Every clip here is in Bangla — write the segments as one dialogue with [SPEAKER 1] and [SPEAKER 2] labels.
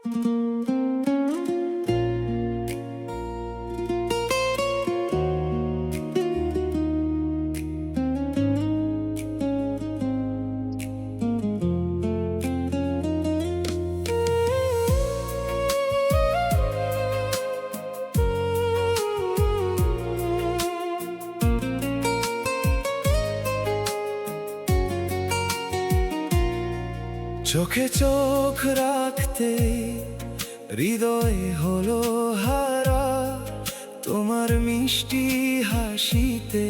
[SPEAKER 1] চোখে চোখ রাখতে হৃদয় হলো হারা, তোমার মিষ্টি হাসিতে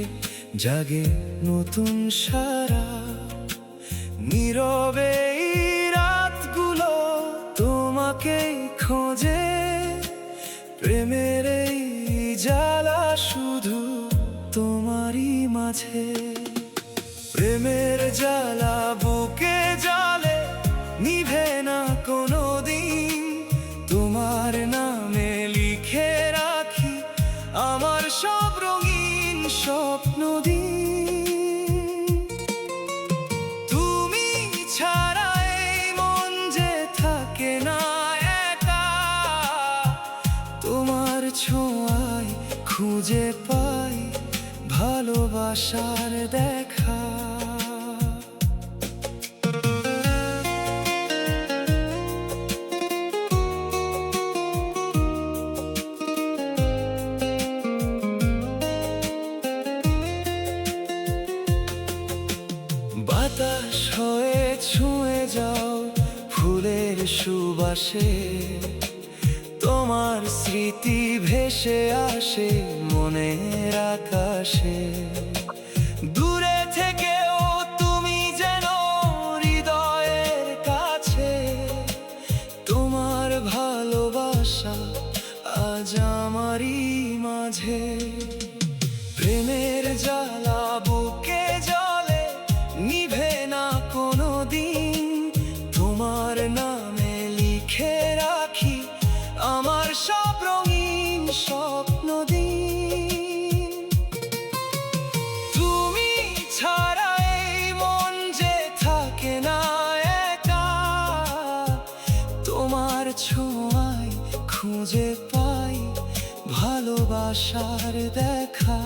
[SPEAKER 1] জাগে নতুন সারা। নীরবে এই রাতগুলো তোমাকেই খোঁজে, প্রেমের এই জ্বালা শুধু তোমারই মাঝে। প্রেমের জ্বালা বুকে জ্বালে, নিভে না কোনো দিন। তোমার নামে লিখে রাখি আমার সব রঙিন স্বপ্ন দিন। তুমি ছাড়া এই মন যে থাকে না একা, তোমার ছোঁয়ায় খুঁজে পাই ভালোবাসার দেখা। বাতাস হয়ে ছুঁয়ে যাও ফুলের সুবাসে, তোমার স্মৃতি ভেসে আসে মনের আকাশে। দূরে থেকেও তুমি যেন হৃদয়ের কাছে, তোমার ভালোবাসা আজ আমারই মাঝে। প্রেমের জ্বালা বুকে জ্বলে, নিভে না কোনো দিন। তোমার নামে লিখে রাখি আমার সব রঙিন স্বপ্ন দিন। তুমি ছাড়া এই মন যে থাকে না একা, তোমার ছোঁয়ায় খুঁজে পাই ভালোবাসার দেখা।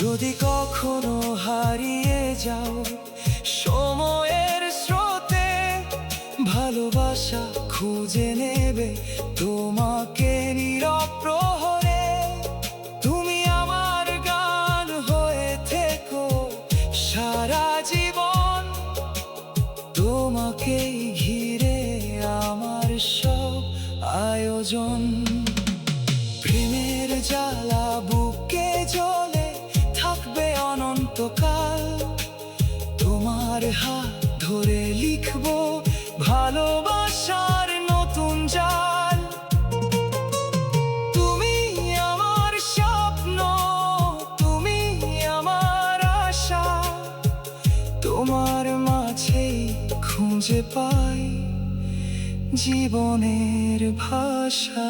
[SPEAKER 1] যদি কখনো হারিয়ে যাও সময়ের স্রোতে, ভালোবাসা খুঁজে নেবে তোমাকে নীরব প্রহরে। তুমি আমার গান হয়ে থেকো সারা জীবন, তোমাকেই ঘিরে আমার সব আয়োজন। প্রেমের জ্বালা বুকে জ্বলে থাকবে অনন্তকাল, তোমার হাত ধরে লিখবো ভালোবাসার নতুন জাল। তুমি আমার স্বপ্ন, তুমি আমার আশা, তোমার মাঝেই খুঁজে পাই জীবনের ভাষা।